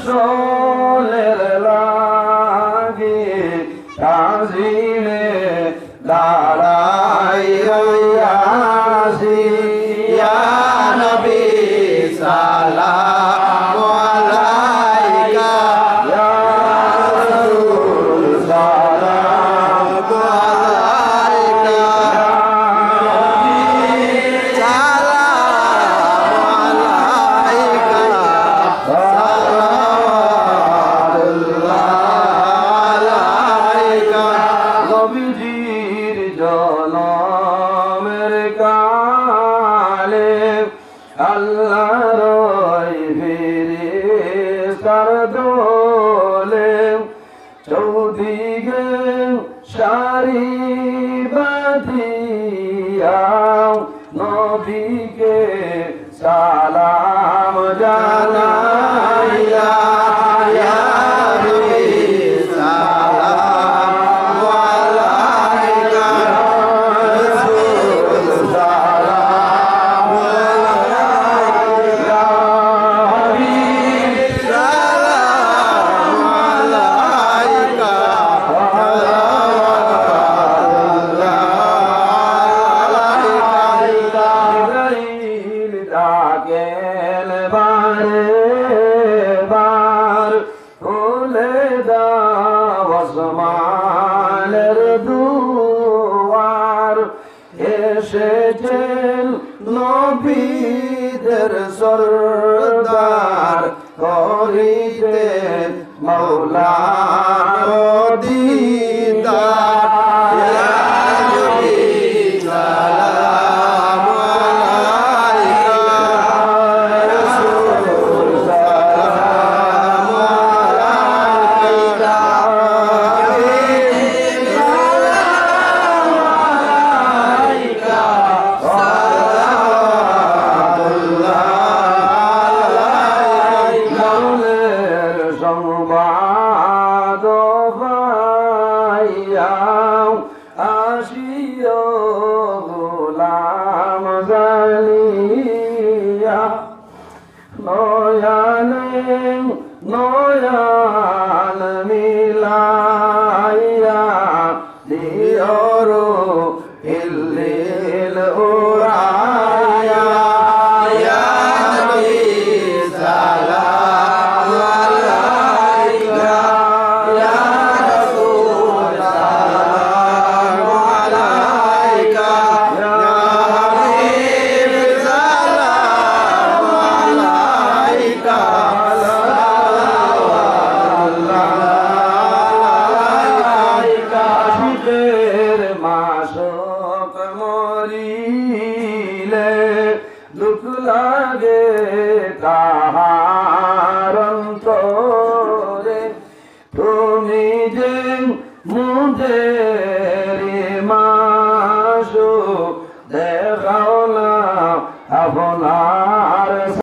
রসুলের লাগি কাজিমে দাঁড়াই রইয়াছি ইয়া নবী সালাম আলাইকা ইয়া রাসূল সালাম আলাইকা নবীজির জনমের কালে আল্লাহর ফেরেশতার দলে চৌদিকে সারি বাঁধিয়া নবীকে সালাম জানাইয়া ইয়া নবী সালাম আলাইকা রাসূল সালাম আলাইকা হাবিব সালাম আলাইকা জিবরাইল ডাকেন বারে বার খুলে দাও আসমানের দুয়ার এসেছেন নবীদের সরদার করিতেন মাওলার দিদার ইয়া নবী সালাম আলাইকা রাসূল সালাম আলাইকা সালাম আলাইকা সালাতুল্লাহ আলাইকা মৌলের সংবাদ পাইয়া আসিও গোলাম জানিয়া নয়নে নয়ন মিলাইয়া দিয়র হিল্লিল উড়াইয়া ইয়া নবী সালাম আলাইকা ইয়া রাসূল সালাম আলাইকা ইয়া হাবিব সালাম আলাইকা শীতের মাসক মরিলে দুঃখ লাগে তাহার অন্তরে তুমি যে মুদের মাসো দেখাও না আপনার